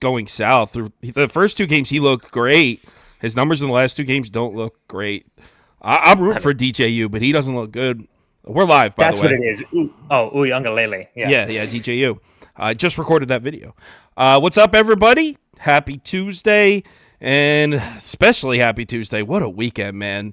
going south. The first two games, he looked great. His numbers in the last two games don't look great. I'm rooting for DJU, but he doesn't look good. We're live, by the way. That's what it is. Uyangalele. Yeah, DJU. I just recorded that video. What's up, everybody? Happy Tuesday, and especially happy Tuesday. What a weekend, man.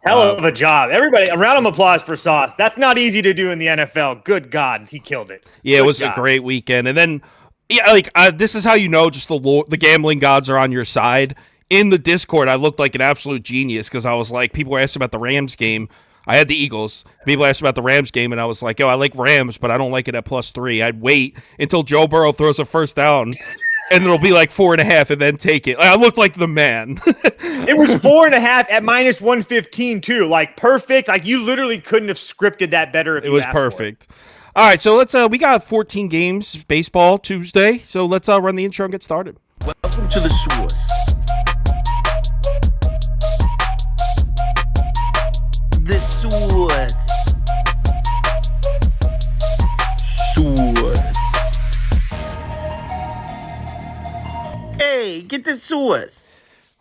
Hell of a job. Everybody, a round of applause for Sauce. That's not easy to do in the NFL. Good God, he killed it. Yeah, it was a great weekend. And then, this is how you know just the gambling gods are on your side. In the Discord, I looked like an absolute genius because I was like, people were asking about the Rams game. I had the Eagles. People asked about the Rams game, and I was like, I like Rams, but I don't like it at +3. I'd wait until Joe Burrow throws a first down, and it'll be like 4.5, and then take it. I looked like the man. It was 4.5 at -115 too. Like perfect. Like you literally couldn't have scripted that better. If it was perfect. All right, so let's. We got 14 games baseball Tuesday, so let's run the intro and get started. Welcome to the source. The source. Hey, get the source.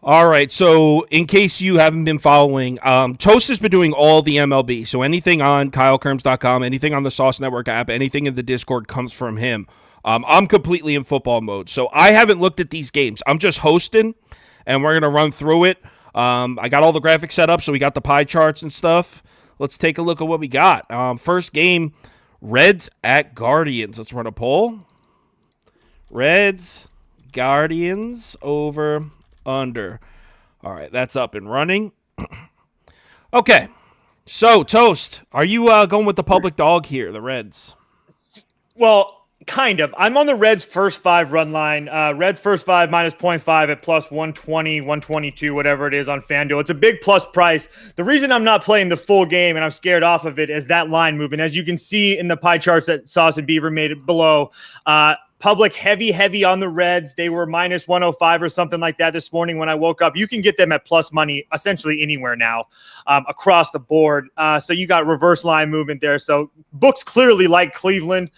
All right, so in case you haven't been following, Toast has been doing all the MLB. So anything on KyleKirms.com, anything on the Sauce Network app, anything in the Discord comes from him. I'm completely in football mode, so I haven't looked at these games. I'm just hosting, and we're going to run through it. I got all the graphics set up, so we got the pie charts and stuff. Let's take a look at what we got. First game, Reds at Guardians. Let's run a poll. Reds, Guardians, over, under. All right, that's up and running. Okay, so, Toast, are you going with the public dog here, the Reds? Well, kind of. I'm on the Reds' first 5 run line. Reds' first 5 -0.5 at +120, 122, whatever it is on FanDuel. It's a big plus price. The reason I'm not playing the full game and I'm scared off of it is that line movement. As you can see in the pie charts that Sauce and Beaver made it below, public heavy on the Reds. They were -105 or something like that this morning when I woke up. You can get them at plus money essentially anywhere now across the board. So you got reverse line movement there. So books clearly like Cleveland.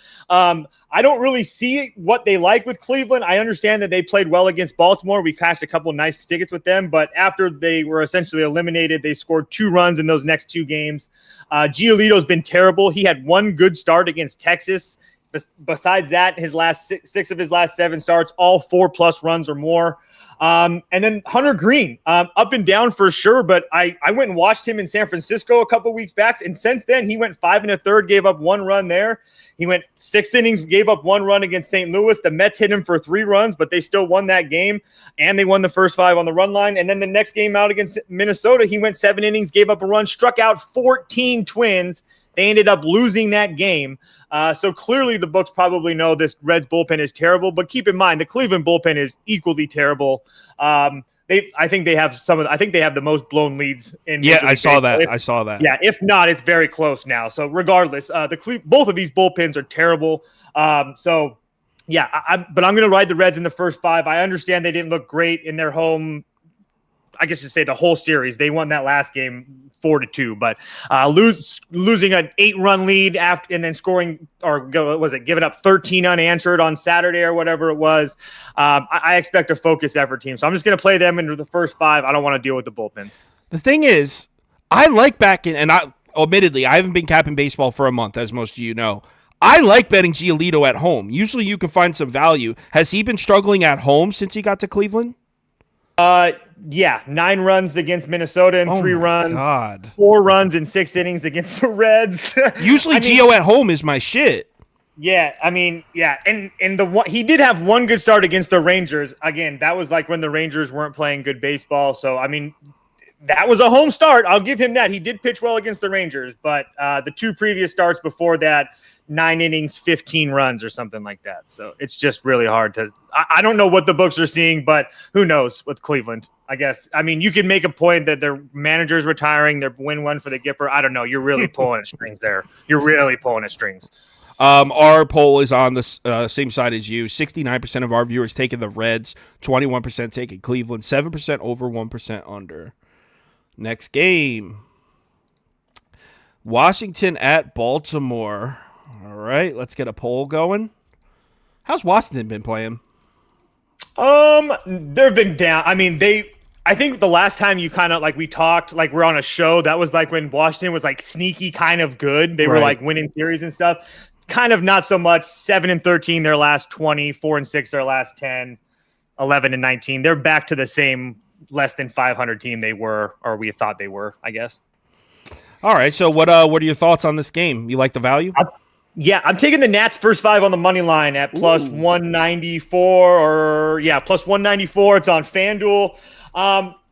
I don't really see what they like with Cleveland. I understand that they played well against Baltimore. We cashed a couple nice tickets with them, but after they were essentially eliminated, they scored 2 runs in those next 2 games. Giolito's been terrible. He had 1 good start against Texas. Besides that, his last six of his last 7 starts, all 4+ runs or more. And then Hunter Green, up and down for sure, but I went and watched him in San Francisco a couple weeks back, and since then he went 5 1/3, gave up 1 run there. He went 6 innings, gave up 1 run against St. Louis. The Mets hit him for 3 runs, but they still won that game, and they won the first 5 on the run line. And then the next game out against Minnesota, he went 7 innings, gave up a run, struck out 14 Twins. They ended up losing that game. So clearly the books probably know this Reds bullpen is terrible, but keep in mind the Cleveland bullpen is equally terrible. I think they have the most blown leads in. Yeah, I saw that. Yeah, if not, it's very close now. So regardless, both of these bullpens are terrible. So yeah, but I'm going to ride the Reds in the first 5. I understand they didn't look great in their home. I guess to say the whole series, they won that last game 4-2, but losing an 8-run lead after and then scoring, or was it giving up 13 unanswered on Saturday or whatever it was. I expect a focused effort team, so I'm just going to play them into the first 5. I don't want to deal with the bullpens. The thing is, I like backing, and admittedly, I haven't been capping baseball for a month, as most of you know. I like betting Giolito at home. Usually, you can find some value. Has he been struggling at home since he got to Cleveland? Yeah, 9 runs against Minnesota and 3 runs. God. 4 runs in 6 innings against the Reds. Usually Gio at home is my shit. Yeah, I mean, yeah, and he did have 1 good start against the Rangers. Again, that was like when the Rangers weren't playing good baseball. So, I mean, that was a home start. I'll give him that. He did pitch well against the Rangers, but the 2 previous starts before that, 9 innings, 15 runs or something like that. So it's just really hard to – I don't know what the books are seeing, but who knows with Cleveland, I guess. I mean, you could make a point that their manager's retiring, their win one for the Gipper. I don't know. You're really pulling at strings there. You're really pulling at strings. Our poll is on the same side as you. 69% of our viewers taking the Reds, 21% taking Cleveland, 7% over, 1% under. Next game. Washington at Baltimore. All right, let's get a poll going. How's Washington been playing? They've been down. I mean, I think the last time you kind of like we talked, like we're on a show, that was like when Washington was like sneaky kind of good. They were Right. like winning series and stuff. Kind of not so much. 7-13 their last 20, 4-6 their last 10, 11-19. They're back to the same less than 500 team they were, or we thought they were, I guess. All right. So what are your thoughts on this game? You like the value? Yeah, I'm taking the Nats first 5 on the money line at plus 194 plus 194. It's on FanDuel.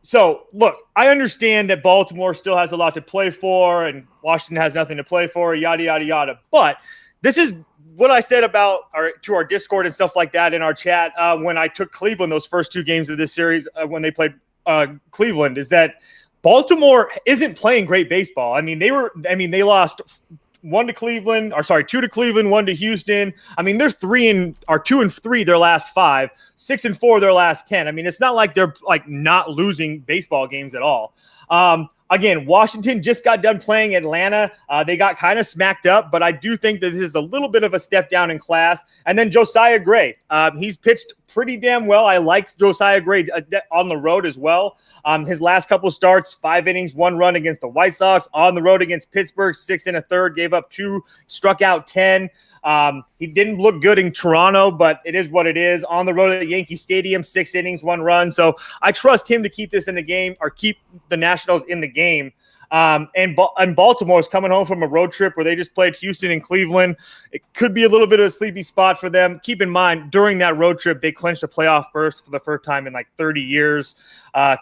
So look, I understand that Baltimore still has a lot to play for and Washington has nothing to play for, yada, yada, yada. But this is what I said about to our Discord and stuff like that in our chat when I took Cleveland those first 2 games of this series when they played Cleveland, is that Baltimore isn't playing great baseball. I mean, they lost 2 to Cleveland, 1 to Houston. I mean, they're 2-3 their last 5, 6-4 their last 10. I mean, it's not like they're like not losing baseball games at all. Again, Washington just got done playing Atlanta. They got kind of smacked up, but I do think that this is a little bit of a step down in class. And then Josiah Gray, he's pitched pretty damn well. I like Josiah Gray on the road as well. His last couple starts, 5 innings, 1 run against the White Sox. On the road against Pittsburgh, 6 1/3, gave up 2, struck out 10. He didn't look good in Toronto, but it is what it is. On the road at Yankee Stadium, 6 innings, 1 run. So I trust him to keep this in the game or keep the Nationals in the game. And Baltimore is coming home from a road trip where they just played Houston and Cleveland. It could be a little bit of a sleepy spot for them. Keep in mind, during that road trip, they clinched a playoff berth for the first time in like 30 years.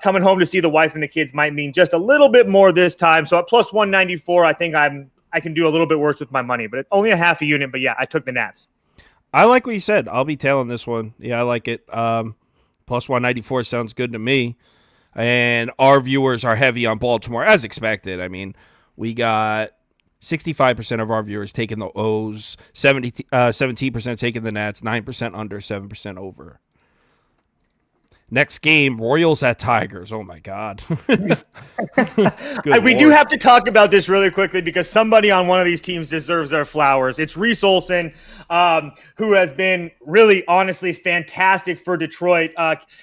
Coming home to see the wife and the kids might mean just a little bit more this time. So at plus 194, I think I can do a little bit worse with my money, but it's only a half a unit. But yeah, I took the Nats. I like what you said. I'll be tailing this one. Yeah, I like it. Plus 194 sounds good to me. And our viewers are heavy on Baltimore, as expected. I mean, we got 65% of our viewers taking the O's, 17% taking the Nats, 9% under, 7% over. Next game, Royals at Tigers. Oh, my God. We do have to talk about this really quickly because somebody on one of these teams deserves their flowers. It's Reese Olson, who has been really, honestly, fantastic for Detroit.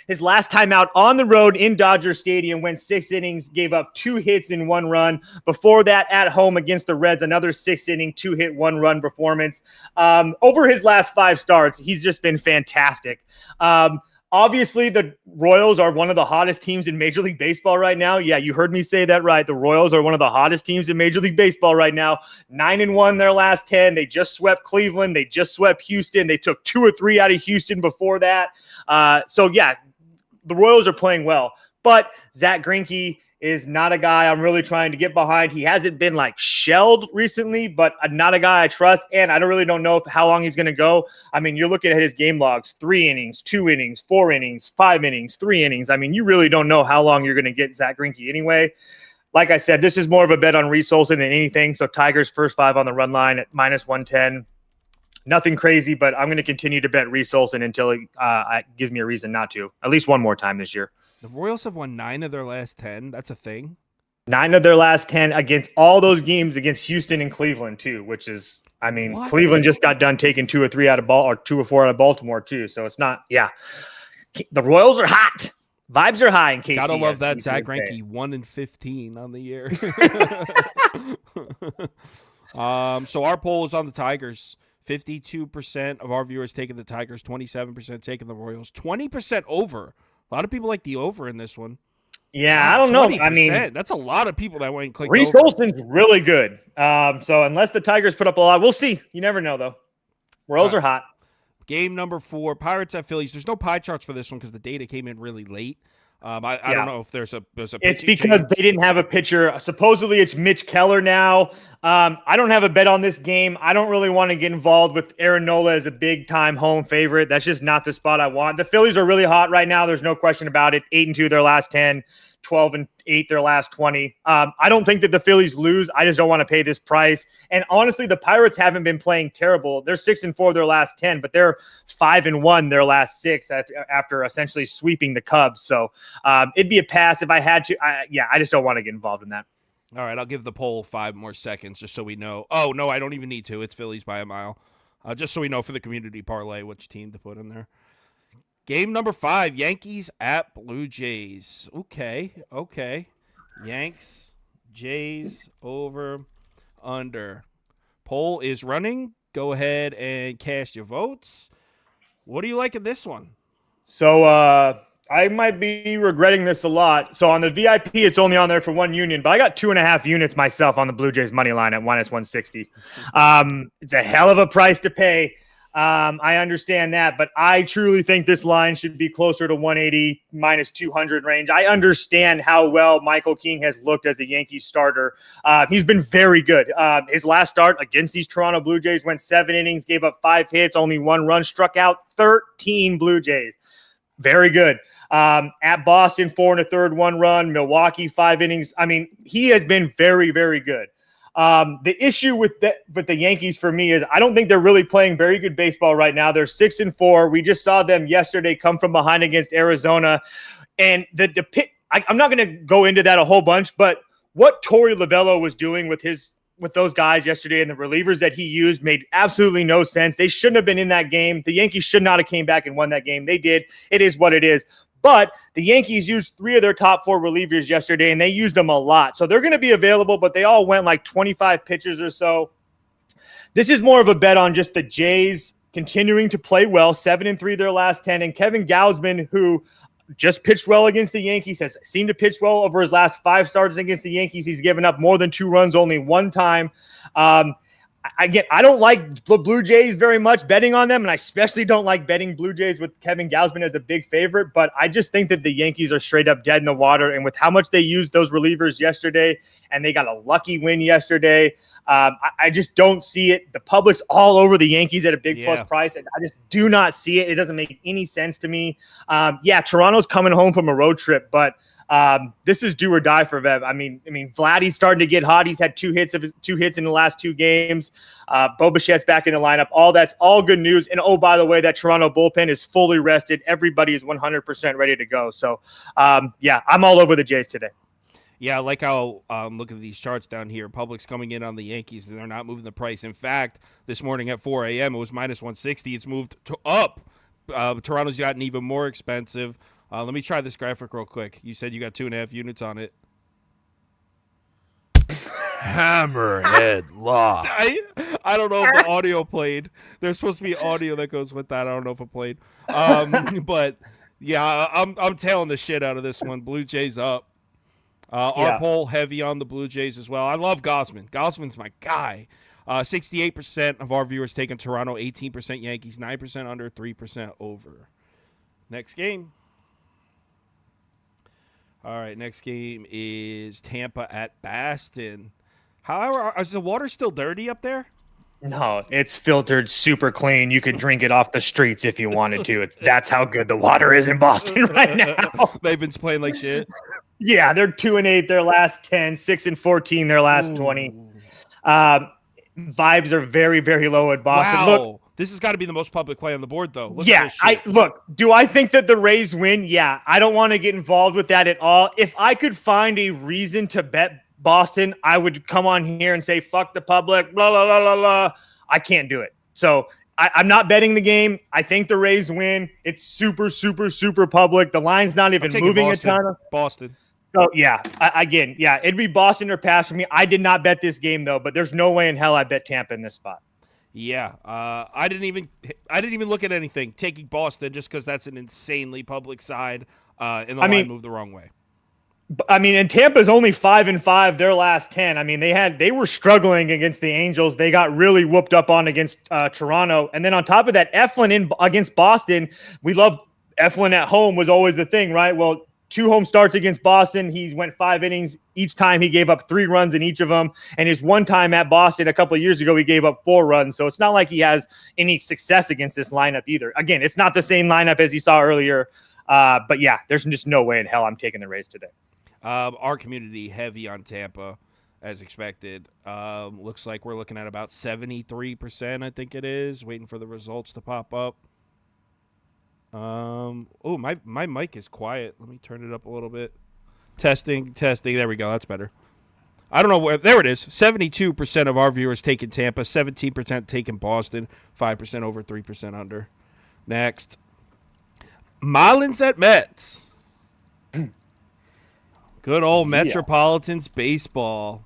His last time out on the road in Dodger Stadium went 6 innings, gave up 2 hits and 1 run. Before that, at home against the Reds, another 6-inning, 2-hit, 1-run performance. Over his last 5 starts, he's just been fantastic. Obviously, the Royals are one of the hottest teams in Major League Baseball right now. Yeah, you heard me say that right. The Royals are one of the hottest teams in Major League Baseball right now. 9-1 their last 10. They just swept Cleveland. They just swept Houston. They took 2 or 3 out of Houston before that. So, yeah, the Royals are playing well. But Zach Greinke is not a guy I'm really trying to get behind. He hasn't been like shelled recently, but not a guy I trust. And I don't know how long he's going to go. I mean, you're looking at his game logs, 3 innings, 2 innings, 4 innings, 5 innings, 3 innings. I mean, you really don't know how long you're going to get Zach Greinke anyway. Like I said, this is more of a bet on Reese Olson than anything. So Tigers first 5 on the run line at minus 110. Nothing crazy, but I'm going to continue to bet Reese Olson until it gives me a reason not to. At least one more time this year. The Royals have won 9 of their last 10. That's a thing. 9 of their last 10 against all those games against Houston and Cleveland too, which is, I mean, what? Cleveland just got done taking 2 or 3 out of 2 or 4 out of Baltimore too. So it's not, yeah. The Royals are hot. Vibes are high in KC. Gotta love that Zach Greinke 1-15 on the year. So our poll is on the Tigers. 52% of our viewers taking the Tigers, 27% taking the Royals, 20% over. A lot of people like the over in this one. Yeah, I don't know. I mean, that's a lot of people that went and clicked Reese Olson's really good. So unless the Tigers put up a lot, we'll see. You never know, though. Royals are hot. Game number 4, Pirates at Phillies. There's no pie charts for this one because the data came in really late. I don't know if there's a. It's because they didn't have a pitcher. Supposedly, it's Mitch Keller now. I don't have a bet on this game. I don't really want to get involved with Aaron Nola as a big-time home favorite. That's just not the spot I want. The Phillies are really hot right now. There's no question about it. 8-2 their last 10. 12-8 their last 20. I don't think that the Phillies lose. I just don't want to pay this price. And honestly, the Pirates haven't been playing terrible. They're 6-4 their last 10, but they're 5-1 their last 6 after essentially sweeping the Cubs. So it'd be a pass if I had to. I just don't want to get involved in that. All right, I'll give the poll 5 more seconds just so we know. Oh, no, I don't even need to. It's Phillies by a mile. Just so we know for the community parlay which team to put in there. Game number 5, Yankees at Blue Jays. Okay. Yanks, Jays, over, under. Poll is running. Go ahead and cast your votes. What do you like in this one? So I might be regretting this a lot. So on the VIP, it's only on there for one union, but I got 2.5 units myself on the Blue Jays money line at -160. It's a hell of a price to pay. I understand that, but I truly think this line should be closer to 180 -200 range. I understand how well Michael King has looked as a Yankees starter. He's been very good. His last start against these Toronto Blue Jays went 7 innings, gave up 5 hits, only 1 run, struck out 13 Blue Jays. Very good. At Boston, 4 1/3, 1 run. Milwaukee, 5 innings. I mean, he has been very, very good. The issue with the Yankees for me is I don't think they're really playing very good baseball right now. They're 6-4. We just saw them yesterday come from behind against Arizona, and I'm not going to go into that a whole bunch, but what Torey Lovullo was doing with those guys yesterday and the relievers that he used made absolutely no sense. They shouldn't have been in that game. The Yankees should not have came back and won that game. They did. It is what it is. But the Yankees used 3 of their top 4 relievers yesterday, and they used them a lot. So they're going to be available, but they all went like 25 pitches or so. This is more of a bet on just the Jays continuing to play well, 7-3 their last 10. And Kevin Gausman, who just pitched well against the Yankees, has seemed to pitch well over his last 5 starts against the Yankees. He's given up more than 2 runs only 1 time. I don't like the Blue Jays very much betting on them, and I especially don't like betting Blue Jays with Kevin Gausman as a big favorite, but I just think that the Yankees are straight up dead in the water, and with how much they used those relievers yesterday, and they got a lucky win yesterday, I just don't see it. The public's all over the Yankees at a big plus price, and I just do not see it. It doesn't make any sense to me. Toronto's coming home from a road trip, but this is do or die for Vev. I mean, Vladdy's starting to get hot. He's had 2 hits in the last 2 games. Bo Bichette's back in the lineup. That's all good news. And oh, by the way, that Toronto bullpen is fully rested. Everybody is 100% ready to go. So, I'm all over the Jays today. Yeah, I like how look at these charts down here. Public's coming in on the Yankees, and they're not moving the price. In fact, this morning at 4 a.m., it was -160. It's moved up. Toronto's gotten even more expensive. Let me try this graphic real quick. You said you got 2.5 units on it. Hammerhead lock. I don't know if the audio played. There's supposed to be audio that goes with that. I don't know if it played. But yeah, I'm tailing the shit out of this one. Blue Jays up. Our poll heavy on the Blue Jays as well. I love Gausman. Gausman's my guy. 68% of our viewers taking Toronto, 18% Yankees, 9% under, 3% over. Next game. All right, next game is Tampa at Boston. However, is the water still dirty up there? No, it's filtered super clean. You could drink it off the streets if you wanted to. That's how good the water is in Boston right now. They've been playing like shit. Yeah, they're 2-8 their last 10, 6-14 their last 20. Vibes are very, very low at Boston. Wow. Look, this has got to be the most public play on the board, though. Look yeah, at this shit. do I think that the Rays win? Yeah, I don't want to get involved with that at all. If I could find a reason to bet Boston, I would come on here and say, fuck the public, blah, blah, blah, blah, blah. I can't do it. So I'm not betting the game. I think the Rays win. It's super, super, super public. The line's not even moving Boston. a ton. Boston. So, it'd be Boston or pass for me. I did not bet this game, though, but there's no way in hell I bet Tampa in this spot. Yeah, I didn't even look at anything. Taking Boston just because that's an insanely public side, and the line moved the wrong way. And Tampa's only 5-5 their last 10. I mean, they were struggling against the Angels. They got really whooped up on against Toronto, and then on top of that, Eflin against Boston. We love Eflin at home was always the thing, right? Well, 2 home starts against Boston. He went 5 innings. Each time he gave up 3 runs in each of them. And his one time at Boston a couple of years ago, he gave up 4 runs. So it's not like he has any success against this lineup either. Again, it's not the same lineup as you saw earlier. But yeah, there's just no way in hell I'm taking the Rays today. Our community heavy on Tampa as expected. Looks like we're looking at about 73%, I think it is, waiting for the results to pop up. My mic is quiet. Let me turn it up a little bit. Testing. There we go. That's better. I don't know where. There it is. 72% of our viewers taking Tampa, 17% taking Boston, 5% over, 3% under. Next, Marlins at Mets. Good old Metropolitans baseball.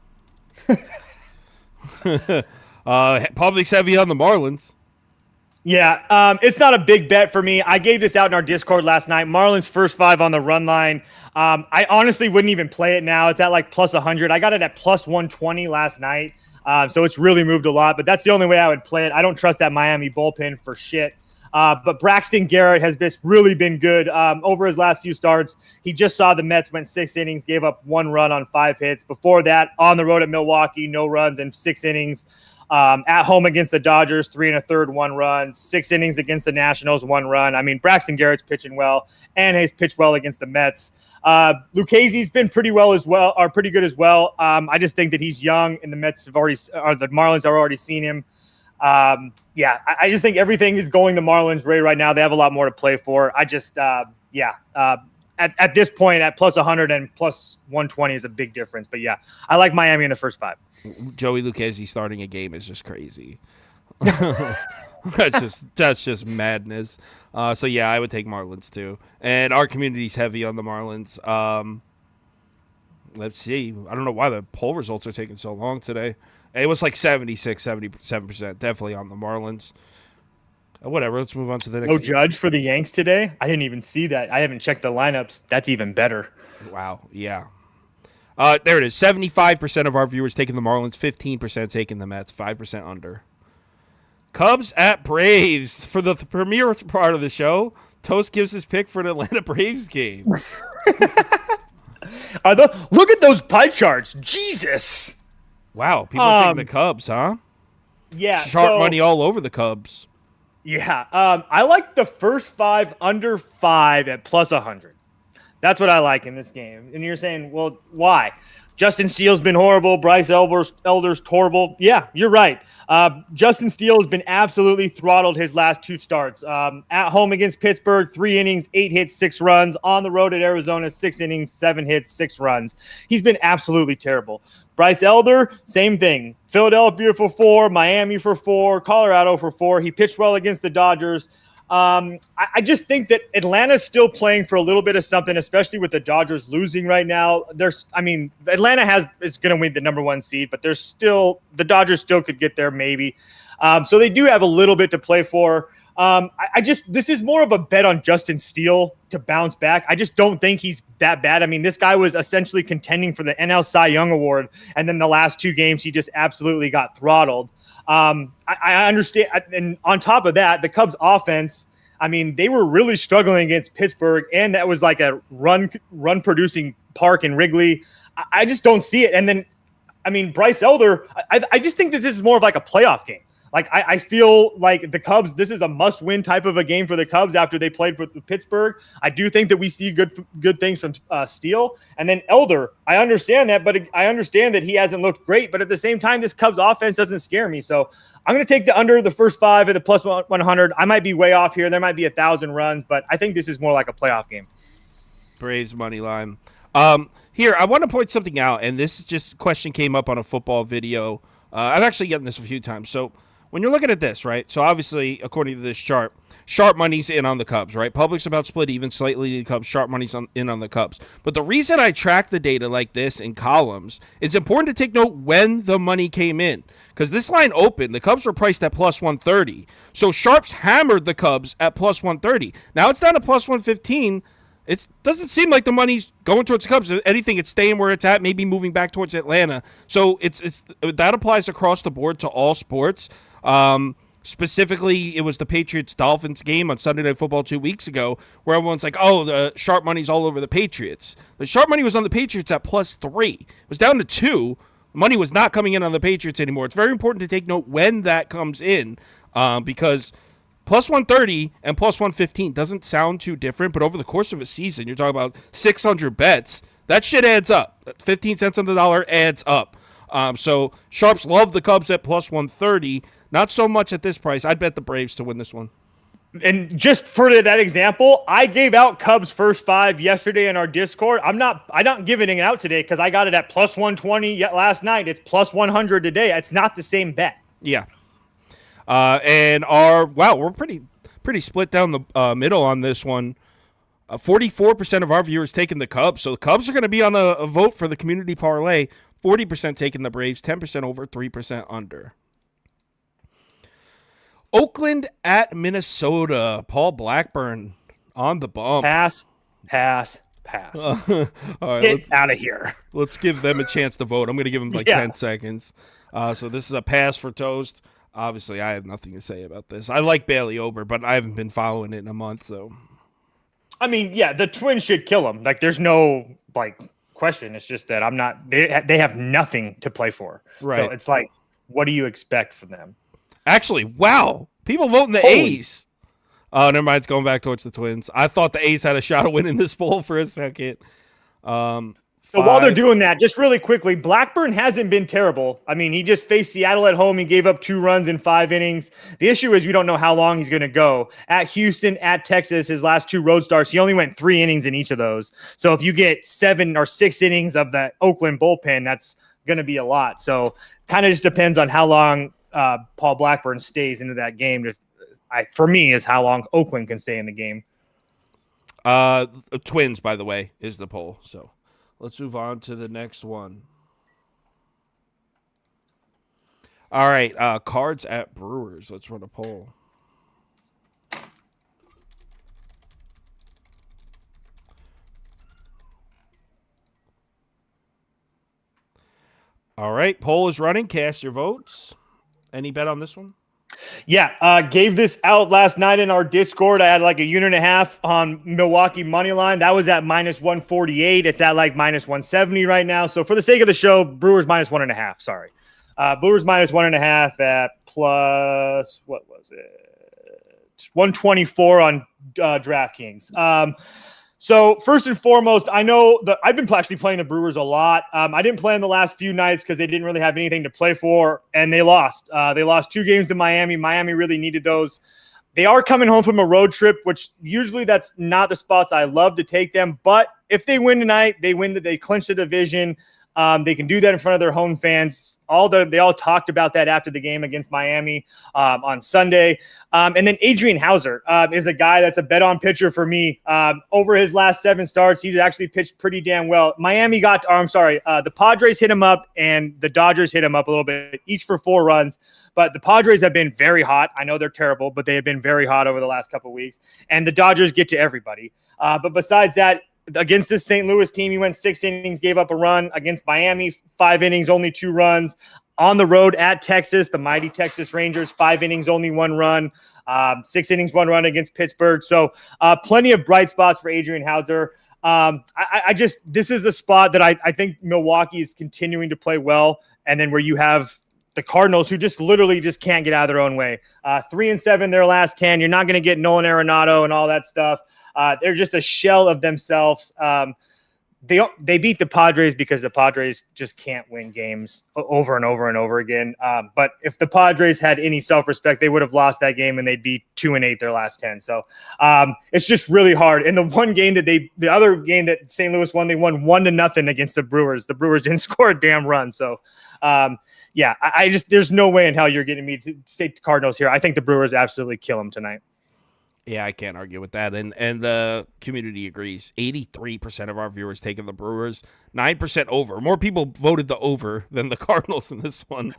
Public's heavy on the Marlins. Yeah, it's not a big bet for me. I gave this out in our Discord last night. Marlins first 5 on the run line. I honestly wouldn't even play it now. It's at like plus 100. I got it at plus 120 last night. So it's really moved a lot, but that's the only way I would play it. I don't trust that Miami bullpen for shit. But Braxton Garrett has really been good over his last few starts. He just saw the Mets went 6 innings, gave up 1 run on 5 hits. Before that, on the road at Milwaukee, no runs in 6 innings. At home against the Dodgers, 3 1/3, 1 run. 6 innings against the Nationals, 1 run. I mean, Braxton Garrett's pitching well, and he's pitched well against the Mets. Lucchese's been pretty good as well. I just think that he's young, and the Marlins have already seen him. I just think everything is going the Marlins' way right now. They have a lot more to play for. At this point, at plus 100 and plus 120 is a big difference. But yeah, I like Miami in the first 5. Joey Lucchesi starting a game is just crazy. that's just madness. So yeah, I would take Marlins too. And our community's heavy on the Marlins. Let's see. I don't know why the poll results are taking so long today. It was like 77%, definitely on the Marlins. Whatever, let's move on to the next. No Judge for the Yanks today? I didn't even see that. I haven't checked the lineups. That's even better. Wow, yeah. There it is. 75% of our viewers taking the Marlins, 15% taking the Mets, 5% under. Cubs at Braves. For the premier part of the show, Toast gives his pick for an Atlanta Braves game. Look at those pie charts. Jesus. Wow, people are taking the Cubs, huh? Yeah. Sharp money all over the Cubs. Yeah. I like the first 5 under 5 at plus 100. That's what I like in this game. And you're saying, well, why? Justin Steele's been horrible. Bryce Elder's horrible. Yeah, you're right. Justin Steele has been absolutely throttled his last 2 starts. At home against Pittsburgh, 3 innings, 8 hits, 6 runs. On the road at Arizona, 6 innings, 7 hits, 6 runs. He's been absolutely terrible. Bryce Elder, same thing. Philadelphia for 4, Miami for 4, Colorado for 4. He pitched well against the Dodgers. I just think that Atlanta's still playing for a little bit of something, especially with the Dodgers losing right now. Atlanta is going to win the number 1 seed, but the Dodgers still could get there maybe. So they do have a little bit to play for. This is more of a bet on Justin Steele to bounce back. I just don't think he's that bad. I mean, this guy was essentially contending for the NL Cy Young Award, and then the last 2 games he just absolutely got throttled. I understand. And on top of that, the Cubs offense, I mean, they were really struggling against Pittsburgh, and that was like a run producing park in Wrigley. I just don't see it. And then, I mean, Bryce Elder, I just think that this is more of like a playoff game. Like, I feel like the Cubs, this is a must-win type of a game for the Cubs after they played for Pittsburgh. I do think that we see good things from Steele. And then Elder, I understand that, but I understand that he hasn't looked great. But at the same time, this Cubs offense doesn't scare me. So I'm going to take the under the first 5 at the plus 100. I might be way off here. There might be 1,000 runs, but I think this is more like a playoff game. Braves money line. Here, I want to point something out, and this just question came up on a football video. I've actually gotten this a few times. So when you're looking at this, right? So obviously, according to this chart, sharp money's in on the Cubs, right? Public's about split even, slightly the Cubs. Sharp money's in on the Cubs. But the reason I track the data like this in columns, it's important to take note when the money came in. Because this line opened, the Cubs were priced at plus 130. So Sharps hammered the Cubs at plus 130. Now it's down to plus 115. It doesn't seem like the money's going towards the Cubs. If anything, it's staying where it's at, maybe moving back towards Atlanta. So it's that applies across the board to all sports. Specifically, it was the Patriots-Dolphins game on Sunday Night Football 2 weeks ago where everyone's like, oh, the sharp money's all over the Patriots. The sharp money was on the Patriots at plus 3. It was down to 2. Money was not coming in on the Patriots anymore. It's very important to take note when that comes in because plus 130 and plus 115 doesn't sound too different, but over the course of a season, you're talking about 600 bets. That shit adds up. 15 cents on the dollar adds up. So Sharps love the Cubs at plus 130. Not so much at this price. I'd bet the Braves to win this one. And just for that example, I gave out Cubs first 5 yesterday in our Discord. I'm not giving it out today because I got it at plus 120 last night. It's plus 100 today. It's not the same bet. Yeah. And we're pretty split down the middle on this one. 44% of our viewers taking the Cubs. So the Cubs are going to be on a vote for the community parlay. 40% taking the Braves, 10% over, 3% under. Oakland at Minnesota. Paul Blackburn on the bump. Pass. All right, Get out of here. Let's give them a chance to vote. I'm going to give them 10 seconds. So this is a pass for Toast. Obviously, I have nothing to say about this. I like Bailey Ober, but I haven't been following it in a month. So, I mean, yeah, the Twins should kill him. Like, there's no question. It's just that I'm not. They have nothing to play for. Right. So it's like, what do you expect from them? Actually, wow, people voting the A's. Oh, never mind. It's going back towards the Twins. I thought the A's had a shot of winning this poll for a second. So while they're doing that, just really quickly, Blackburn hasn't been terrible. I mean, he just faced Seattle at home. He gave up 2 runs in 5 innings. The issue is we don't know how long he's going to go. At Houston, at Texas, his last 2 road starts, he only went 3 innings in each of those. So if you get 7 or 6 innings of the Oakland bullpen, that's going to be a lot. So kind of just depends on how long Paul Blackburn stays into that game. For me, is how long Oakland can stay in the game. Twins, by the way, is the poll. So let's move on to the next one. All right, Cards at Brewers. Let's run a poll. All right, poll is running. Cast your votes. Any bet on this one? Yeah, gave this out last night in our Discord. I had like a unit and a half on Milwaukee money line. That was at minus 148. It's at like minus 170 right now. So for the sake of the show, Brewers minus 1.5. Sorry, Brewers minus 1.5 at plus what was it? 124 on DraftKings. So first and foremost, I know that I've been actually playing the Brewers a lot. I didn't play in the last few nights because they didn't really have anything to play for, and they lost. They lost 2 games to Miami. Miami really needed those. They are coming home from a road trip, which usually that's not the spots I love to take them. But if they win tonight, they win. They clinch the division. They can do that in front of their home fans. They all talked about that after the game against Miami on Sunday. And then Adrian Hauser is a guy that's a bet-on pitcher for me. Over his last 7 starts, he's actually pitched pretty damn well. The Padres hit him up and the Dodgers hit him up a little bit, each for 4 runs. But the Padres have been very hot. I know they're terrible, but they have been very hot over the last couple of weeks. And the Dodgers get to everybody. But besides that, against this St. Louis team, he went 6 innings, gave up a run. Against Miami, 5 innings, only 2 runs. On the road at Texas, the mighty Texas Rangers, 5 innings, only 1 run. 6 innings, 1 run against Pittsburgh. So plenty of bright spots for Adrian Hauser. This is a spot that I think Milwaukee is continuing to play well. And then where you have the Cardinals, who just literally just can't get out of their own way. 3-7 their last 10. You're not going to get Nolan Arenado and all that stuff. They're just a shell of themselves. They beat the Padres because the Padres just can't win games over and over and over again. But if the Padres had any self-respect, they would have lost that game and they'd be 2-8 their last 10. So it's just really hard. And the other game that St. Louis won, they won 1-0 against the Brewers. The Brewers didn't score a damn run. So there's no way in hell you're getting me to say Cardinals here. I think the Brewers absolutely kill them tonight. Yeah, I can't argue with that. And the community agrees. 83% of our viewers taking the Brewers, 9% over. More people voted the over than the Cardinals in this one.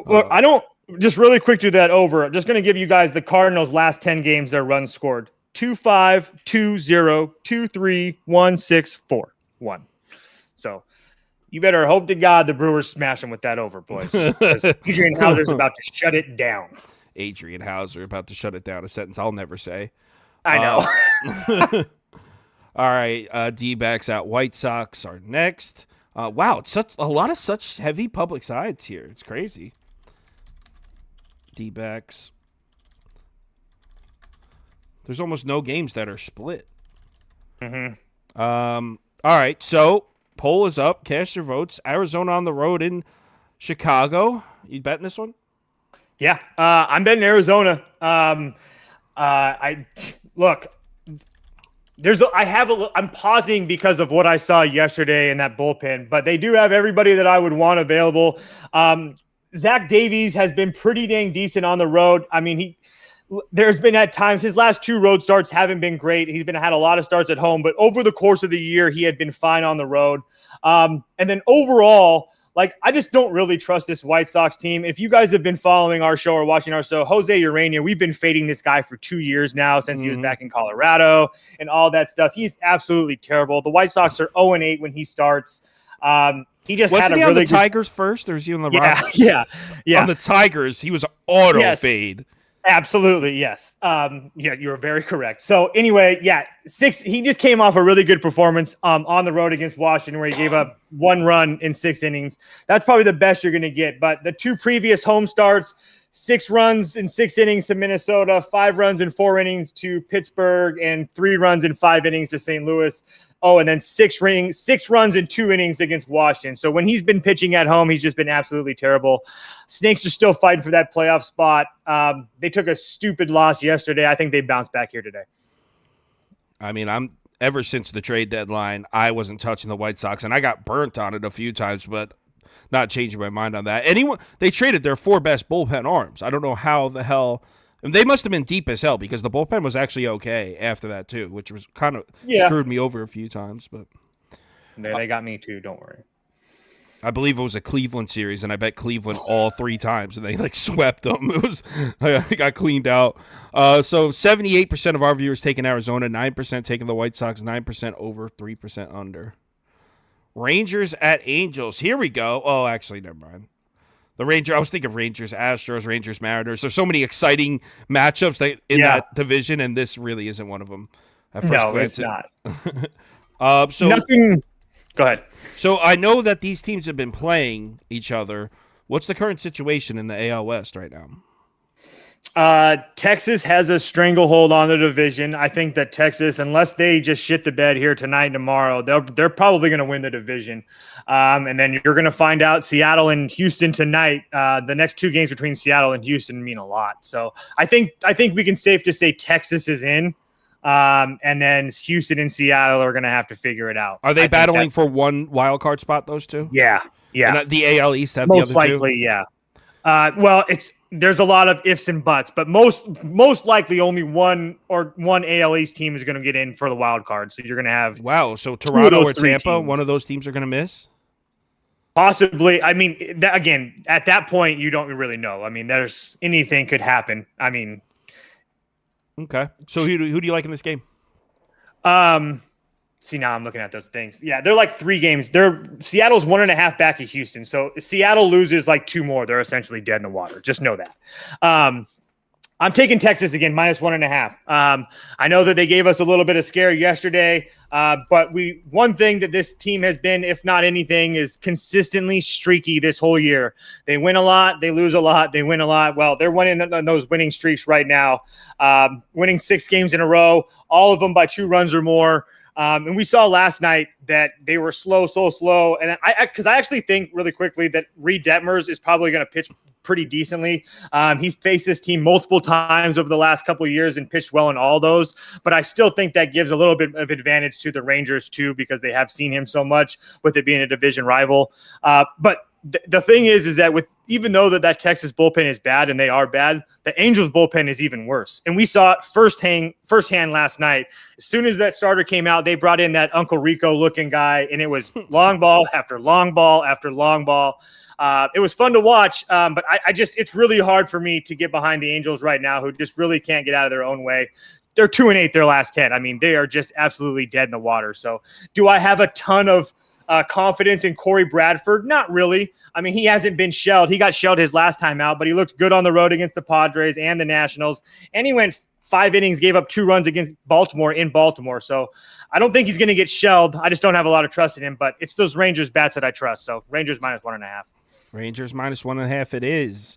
Well, I don't just really quick do that over. I'm just going to give you guys the Cardinals' last 10 games, their runs scored 2-5, 2-0, 2-3, 1-6, 4-1. So you better hope to God the Brewers smash them with that over, boys. Because Adrian Hauser's about to shut it down. Adrian Hauser about to shut it down, a sentence I'll never say. I know. All right, D-backs at White Sox are next. Wow, it's a lot of such heavy public sides here. It's crazy. D-backs. There's almost no games that are split. Mm-hmm. All right, so poll is up. Cast your votes. Arizona on the road in Chicago. You betting this one? Yeah, I'm betting Arizona. I'm pausing because of what I saw yesterday in that bullpen, but they do have everybody that I would want available. Zach Davies has been pretty dang decent on the road. I mean, there's been at times his last 2 road starts haven't been great. He's had a lot of starts at home, but over the course of the year, he had been fine on the road. And then overall, like, I just don't really trust this White Sox team. If you guys have been following our show or watching our show, Jose Urania, we've been fading this guy for 2 years now since he was back in Colorado and all that stuff. He's absolutely terrible. The White Sox are 0-8 when he starts. He just Wasn't had he a on really the Tigers first, or was he on the Rockies? Yeah. On the Tigers, he was auto fade. Absolutely, yes. You were very correct. So anyway, he just came off a really good performance on the road against Washington, where he gave up 1 run in 6 innings. That's probably the best you're going to get. But the 2 previous home starts, 6 runs in 6 innings to Minnesota, 5 runs in 4 innings to Pittsburgh, and 3 runs in 5 innings to St. Louis. Oh, and then 6 runs in 2 innings against Washington. So when he's been pitching at home, he's just been absolutely terrible. Snakes are still fighting for that playoff spot. They took a stupid loss yesterday. I think they bounced back here today. I mean, ever since the trade deadline, I wasn't touching the White Sox, and I got burnt on it a few times, but not changing my mind on that. They traded their 4 best bullpen arms. I don't know how the hell. And they must have been deep as hell, because the bullpen was actually okay after that too, which was kind of screwed me over a few times. But they got me too. Don't worry. I believe it was a Cleveland series, and I bet Cleveland all 3 times, and they swept them. I got cleaned out. So 78% of our viewers taking Arizona, 9% taking the White Sox, 9% over, 3% under. Rangers at Angels. Here we go. Oh, actually, never mind. I was thinking Rangers, Astros, Rangers, Mariners. There's so many exciting matchups that division, and this really isn't one of them. It's not. So nothing. Go ahead. So I know that these teams have been playing each other. What's the current situation in the AL West right now? Texas has a stranglehold on the division. I think that Texas, unless they just shit the bed here tonight and tomorrow, they're probably going to win the division. And then you're going to find out Seattle and Houston tonight. The next 2 games between Seattle and Houston mean a lot. So I think we can safe to say Texas is in. And then Houston and Seattle are going to have to figure it out. Are they battling for 1 wild card spot, those 2? Yeah. And the AL East have most the other 2? Most likely, yeah. Well, there's a lot of ifs and buts, but most likely only one AL East team is going to get in for the wild card. So you're going to have so Toronto or Tampa, teams. One of those teams are going to miss. Possibly. I mean, again, at that point, you don't really know. I mean, anything could happen. I mean, okay. So who do you like in this game? See, now I'm looking at those things. Yeah, they're like 3 games. Seattle's 1.5 back of Houston. So if Seattle loses like 2 more, they're essentially dead in the water. Just know that. I'm taking Texas again, -1.5. I know that they gave us a little bit of scare yesterday, but one thing that this team has been, if not anything, is consistently streaky this whole year. They win a lot, they lose a lot, they win a lot. Well, they're winning on those winning streaks right now, winning 6 games in a row, all of them by 2 runs or more. And we saw last night that they were slow. And because I actually think really quickly that Reed Detmers is probably going to pitch pretty decently. He's faced this team multiple times over the last couple of years and pitched well in all those. But I still think that gives a little bit of advantage to the Rangers too, because they have seen him so much with it being a division rival. But the thing is that even though that Texas bullpen is bad, and they are bad, the Angels bullpen is even worse. And we saw it firsthand last night. As soon as that starter came out, they brought in that Uncle Rico looking guy, and it was long ball after long ball after long ball. It was fun to watch, but it's really hard for me to get behind the Angels right now, who just really can't get out of their own way. They're 2-8 their last 10. I mean, they are just absolutely dead in the water. So do I have a ton of confidence in Corey Bradford? Not really. I mean, he hasn't been shelled. He got shelled his last time out, but he looked good on the road against the Padres and the Nationals. And he went 5 innings, gave up 2 runs against Baltimore in Baltimore. So I don't think he's going to get shelled. I just don't have a lot of trust in him, but it's those Rangers bats that I trust. So Rangers -1.5. Rangers -1.5 it is.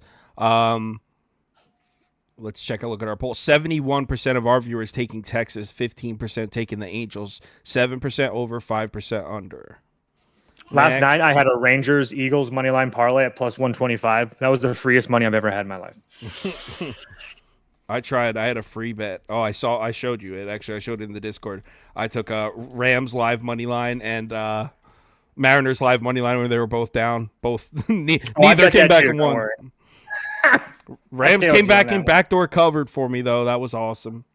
Let's check a look at our poll. 71% of our viewers taking Texas, 15% taking the Angels, 7% over, 5% under. Last night, I had a Rangers-Eagles moneyline parlay at +125. That was the freest money I've ever had in my life. I tried. I had a free bet. Oh, I showed you it. Actually, I showed it in the Discord. I took Rams live money line and Mariners live money line when they were both down. Neither came back and won. Rams came back and backdoor covered for me, though. That was awesome.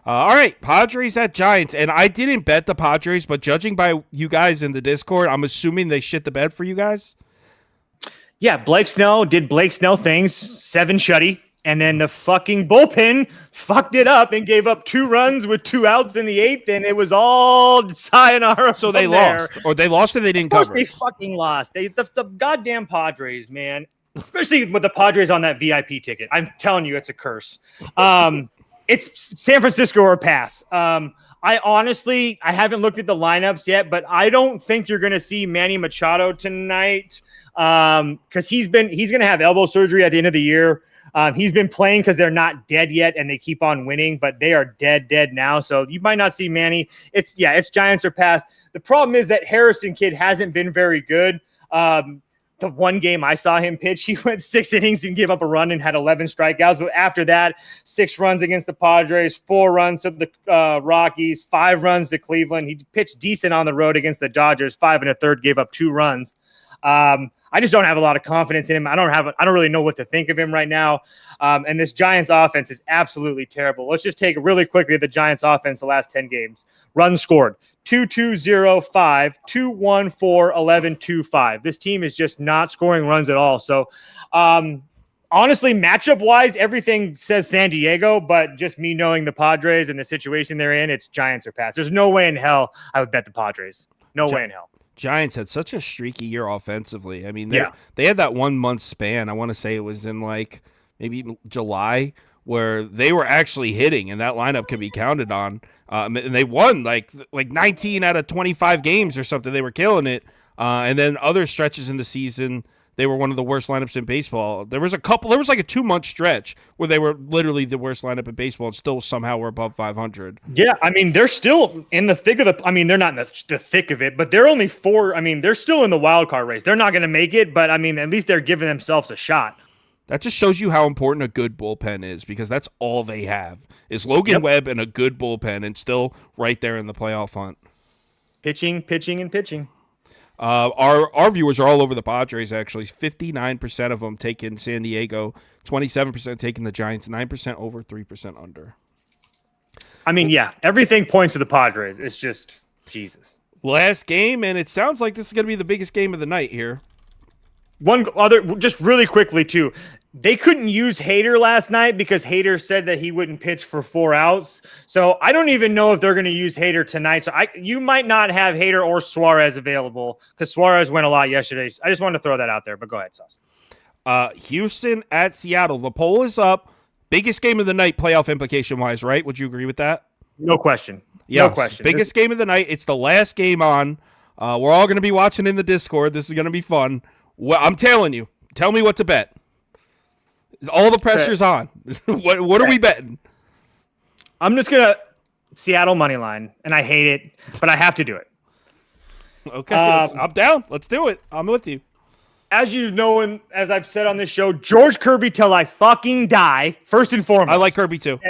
All right, Padres at Giants. And I didn't bet the Padres, but judging by you guys in the Discord, I'm assuming they shit the bed for you guys. Yeah, Blake Snell did Blake Snell things, 7 shutty, and then the fucking bullpen fucked it up and gave up 2 runs with 2 outs in the 8th, and it was all sayonara. So they lost, or they didn't cover. They fucking lost. The goddamn Padres, man, especially with the Padres on that VIP ticket. I'm telling you, it's a curse. It's San Francisco or pass. I haven't looked at the lineups yet, but I don't think you're going to see Manny Machado tonight. Because he's going to have elbow surgery at the end of the year. He's been playing because they're not dead yet and they keep on winning, but they are dead now. So you might not see Manny. It's Giants or pass. The problem is that Harrison kid hasn't been very good. The one game I saw him pitch, he went 6 innings and gave up a run and had 11 strikeouts. But after that, 6 runs against the Padres, 4 runs to the Rockies, 5 runs to Cleveland. He pitched decent on the road against the Dodgers, 5 1/3, gave up 2 runs. I just don't have a lot of confidence in him. I don't really know what to think of him right now. And this Giants offense is absolutely terrible. Let's just take really quickly the Giants offense the last 10 games. Runs scored 2-2-0-5, 2-1-4, 11-2-5. This team is just not scoring runs at all. So honestly, matchup wise, everything says San Diego, but just me knowing the Padres and the situation they're in, it's Giants or pass. There's no way in hell I would bet the Padres. No way in hell. Giants had such a streaky year offensively. I mean, they had that 1 month span. I want to say it was in like maybe July where they were actually hitting, and that lineup can be counted on. And they won like 19 out of 25 games or something. They were killing it. And then other stretches in the season, they were one of the worst lineups in baseball. There was like a 2-month stretch where they were literally the worst lineup in baseball and still somehow were above 500. Yeah, I mean, they're still in the thick of they're not in the thick of it, but they're only 4. I mean, they're still in the wild card race. They're not going to make it, but I mean, at least they're giving themselves a shot. That just shows you how important a good bullpen is, because that's all they have is Logan Webb and a good bullpen, and still right there in the playoff hunt. Pitching. Our viewers are all over the Padres, actually. 59% of them taking San Diego, 27% taking the Giants, 9% over, 3% under. I mean, yeah, everything points to the Padres. It's just Jesus. Last game, and it sounds like this is going to be the biggest game of the night here. One other, just really quickly, too. They couldn't use Hader last night because Hader said that he wouldn't pitch for 4 outs. So I don't even know if they're going to use Hader tonight. So you might not have Hader or Suarez available because Suarez went a lot yesterday. I just wanted to throw that out there, but go ahead, Sauce. Houston at Seattle. The poll is up. Biggest game of the night, playoff implication-wise, right? Would you agree with that? No question. Yes. No question. Biggest game of the night. It's the last game on. We're all going to be watching in the Discord. This is going to be fun. Well, I'm telling you. Tell me what to bet. All the pressure's on. What are we betting? I'm just going to Seattle money line, and I hate it, but I have to do it. Okay, I'm down. Let's do it. I'm with you. As you know, and as I've said on this show, George Kirby till I fucking die, first and foremost. I like Kirby too.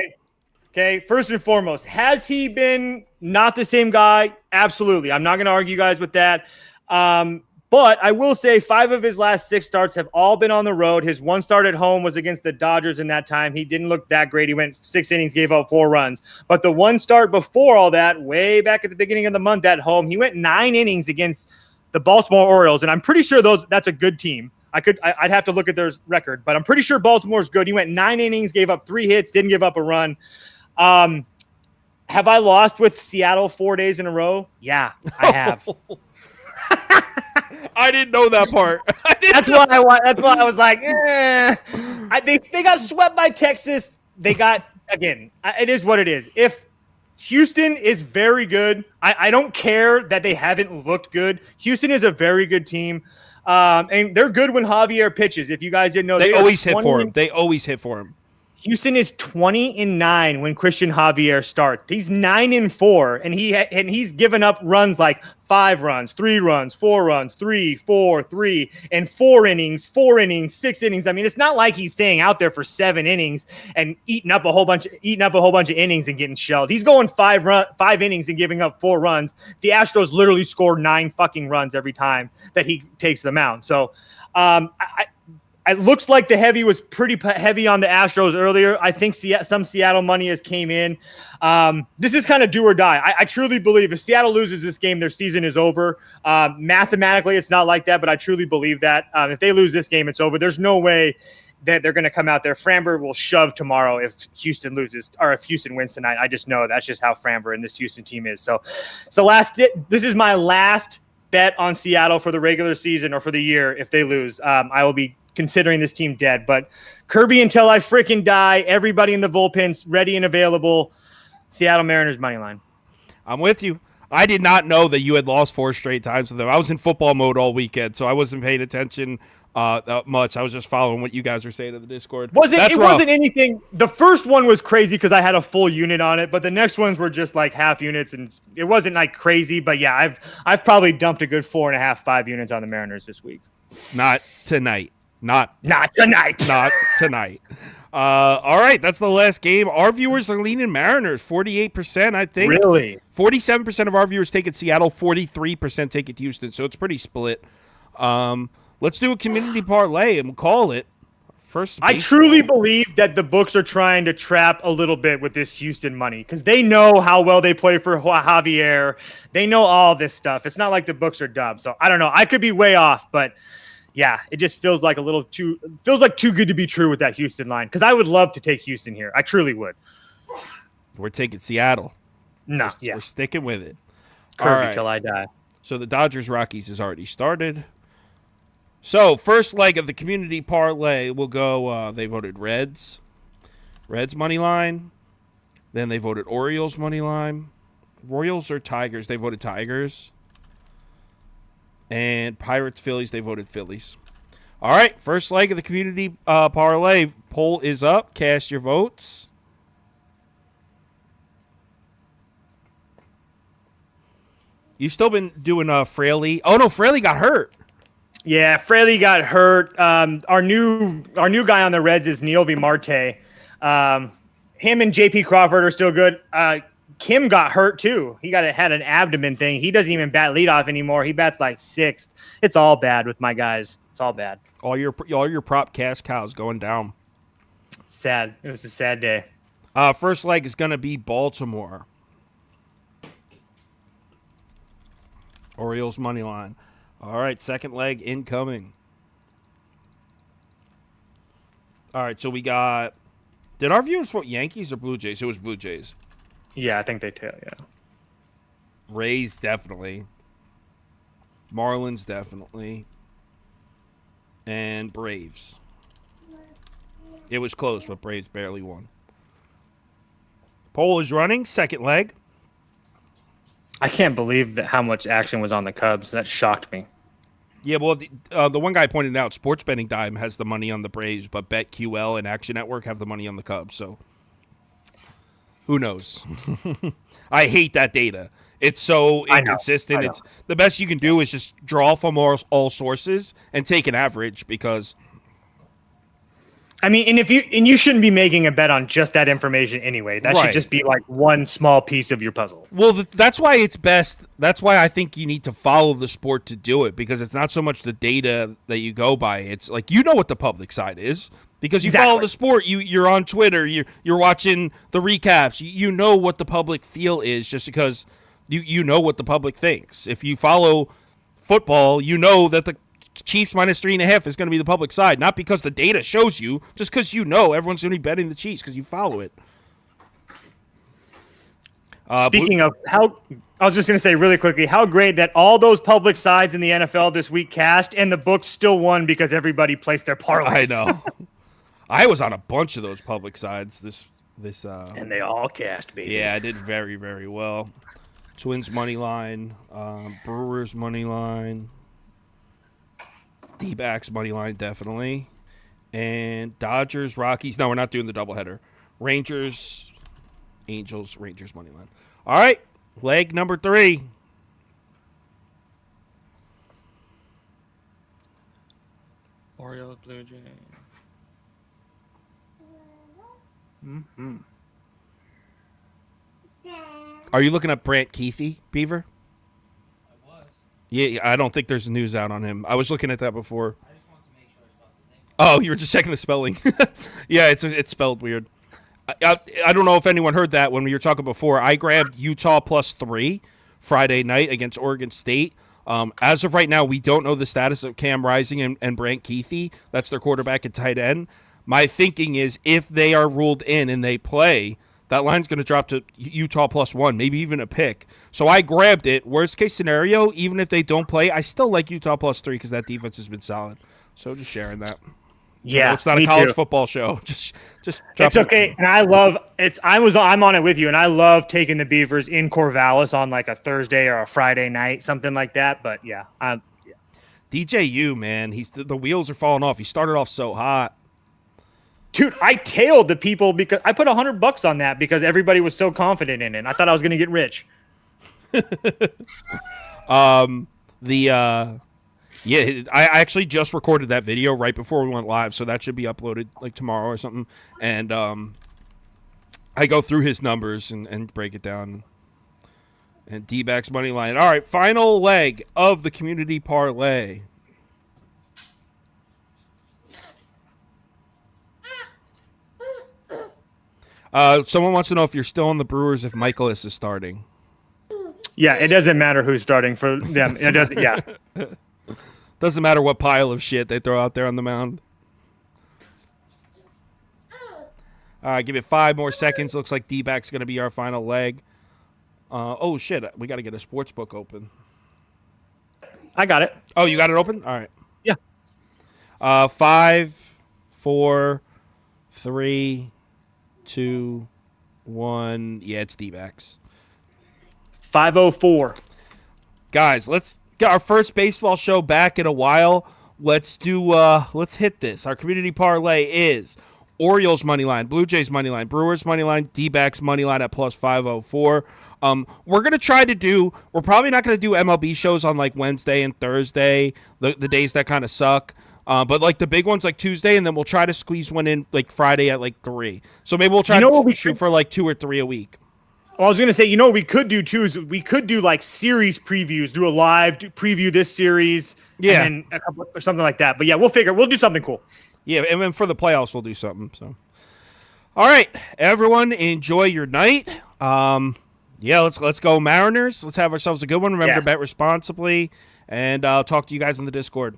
Okay, first and foremost. Has he been not the same guy? Absolutely. I'm not going to argue guys with that. But I will say 5 of his last 6 starts have all been on the road. His 1 start at home was against the Dodgers in that time. He didn't look that great. He went 6 innings, gave up 4 runs. But the 1 start before all that, way back at the beginning of the month at home, he went 9 innings against the Baltimore Orioles. And I'm pretty sure that's a good team. I'd have to look at their record, but I'm pretty sure Baltimore's good. He went 9 innings, gave up 3 hits, didn't give up a run. Have I lost with Seattle 4 days in a row? Yeah, I have. I didn't know that part. That's why I was like, they got swept by Texas. They got, again, it is what it is. If Houston is very good, I don't care that they haven't looked good. Houston is a very good team. And they're good when Javier pitches. If you guys didn't know, they always hit for him. They always hit for him. Houston is 20-9 when Christian Javier starts. He's 9-4, and he's given up runs like 5 runs, 3 runs, 4 runs, 3, 4, 3, and 4 innings, 6 innings. I mean, it's not like he's staying out there for 7 innings and eating up a whole bunch of innings and getting shelled. He's going 5 innings and giving up 4 runs. The Astros literally score 9 fucking runs every time that he takes them out. So, It looks like the heavy was pretty heavy on the Astros earlier. I think some Seattle money has came in. This is kind of do or die. I truly believe if Seattle loses this game, their season is over. Mathematically, it's not like that, but I truly believe that. If they lose this game, it's over. There's no way that they're going to come out there. Framber will shove tomorrow if Houston loses or if Houston wins tonight. I just know that's just how Framber and this Houston team is. So this is my last bet on Seattle for the regular season or for the year. If they lose, I will be considering this team dead. But Kirby until I freaking die. Everybody in the bullpen's ready and available. Seattle Mariners money line. I'm with you. I did not know that you had lost 4 straight times with them. I was in football mode all weekend, so I wasn't paying attention that much. I was just following what you guys were saying in the Discord. It wasn't anything. The first one was crazy because I had a full unit on it, but the next ones were just like half units, and it wasn't like crazy. But yeah, I've probably dumped a good 4.5, 5 units on the Mariners this week. Not tonight. Not tonight. Not tonight. All right, that's the last game. Our viewers are leaning Mariners, 48%, I think. Really? 47% of our viewers take it Seattle, 43% take it Houston, so it's pretty split. Let's do a community parlay and we'll call it. First, I truly believe that the books are trying to trap a little bit with this Houston money because they know how well they play for Javier. They know all this stuff. It's not like the books are dumb. So I don't know. I could be way off, but yeah, it just feels like too good to be true with that Houston line because I would love to take Houston here. I truly would. We're taking Seattle. We're sticking with it. Kirby till I die. So the Dodgers-Rockies has already started. So first leg of the community parlay will go, they voted Reds money line. Then they voted Orioles money line. Royals or Tigers? They voted Tigers. And Pirates, Phillies, they voted Phillies. All right, first leg of the community parlay. Poll is up. Cast your votes. You've still been doing Fraley. Oh, no, Fraley got hurt. Yeah, Fraley got hurt. Our new guy on the Reds is Neilby Marte. Him and J.P. Crawford are still good. Kim got hurt too. He had an abdomen thing. He doesn't even bat leadoff anymore. He bats like 6th. It's all bad with my guys. It's all bad. All your prop cash cows going down. Sad. It was a sad day. First leg is going to be Baltimore. Orioles money line. All right, second leg incoming. All right, so we got. Did our viewers vote Yankees or Blue Jays? It was Blue Jays. Yeah, I think they tell. Yeah. Rays definitely. Marlins definitely. And Braves. It was close, but Braves barely won. Poll is running. Second leg. I can't believe how much action was on the Cubs. That shocked me. Yeah, well, the one guy pointed out, Sports Betting Dime has the money on the Braves, but BetQL and Action Network have the money on the Cubs. So, who knows? I hate that data. It's so inconsistent. It's the best you can do is just draw from all sources and take an average because. I mean, and you shouldn't be making a bet on just that information anyway. That should just be like one small piece of your puzzle. Well, that's why it's best. That's why I think you need to follow the sport to do it because it's not so much the data that you go by. It's like you know what the public side is because you follow the sport. You're on Twitter. You're watching the recaps. You know what the public feel is just because you know what the public thinks. If you follow football, you know that the Chiefs minus 3.5 is going to be the public side, not because the data shows you, just because you know everyone's going to be betting the Chiefs because you follow it. Speaking of how, I was just going to say really quickly, how great that all those public sides in the NFL this week cashed and the books still won because everybody placed their parlays. I know. I was on a bunch of those public sides this and they all cashed, baby. Yeah, I did very, very well. Twins money line, Brewers money line. D-backs money line, definitely. And Dodgers, Rockies. No, we're not doing the doubleheader. Rangers, Angels, Rangers money line. All right, leg number 3. Orioles, Blue Jays. Mm-hmm. Are you looking at Brant Keithy, Beaver? Yeah, I don't think there's news out on him. I was looking at that before. I just wanted to make sure I spelled his name. Oh, you were just checking the spelling. Yeah, it's spelled weird. I don't know if anyone heard that when we were talking before. I grabbed Utah +3 Friday night against Oregon State. As of right now, we don't know the status of Cam Rising and Brant Keithy. That's their quarterback and tight end. My thinking is if they are ruled in and they play, that line's going to drop to Utah +1, maybe even a pick. So I grabbed it. Worst case scenario, even if they don't play, I still like Utah +3 because that defense has been solid. So just sharing that. Yeah, it's not a college football show. Just it's okay. And I'm on it with you, and I love taking the Beavers in Corvallis on like a Thursday or a Friday night, something like that. But yeah. DJU, man, the wheels are falling off. He started off so hot. Dude, I tailed the people because I put $100 on that because everybody was so confident in it. I thought I was going to get rich. Yeah, I actually just recorded that video right before we went live, so that should be uploaded like tomorrow or something. And I go through his numbers and break it down. And D-backs money line. All right, final leg of the community parlay. Someone wants to know if you're still on the Brewers if Michaelis is starting. Yeah, it doesn't matter who's starting for them. It doesn't. Yeah. Doesn't matter what pile of shit they throw out there on the mound. All right, give it 5 more seconds. Looks like D-back's going to be our final leg. Oh, shit. We got to get a sports book open. I got it. Oh, you got it open? All right. Yeah. 5, 4, 3, 2, 1. Yeah, it's D-backs. 504. Guys, let's get our first baseball show back in a while. Let's hit this. Our community parlay is Orioles money line, Blue Jays money line, Brewers money line, D-backs money line at +504. We're gonna try to do. We're probably not gonna do MLB shows on like Wednesday and Thursday, the days that kind of suck. But like the big ones like Tuesday, and then we'll try to squeeze one in like Friday at like 3. So maybe we'll try to shoot for like 2 or 3 a week. Well, I was gonna say, what we could do too is we could do like series previews, do a live preview this series, yeah, and then a couple or something like that. But yeah, we'll do something cool. Yeah, and then for the playoffs, we'll do something. So, all right, everyone, enjoy your night. Yeah, let's go Mariners. Let's have ourselves a good one. Remember to bet responsibly, and I'll talk to you guys on the Discord.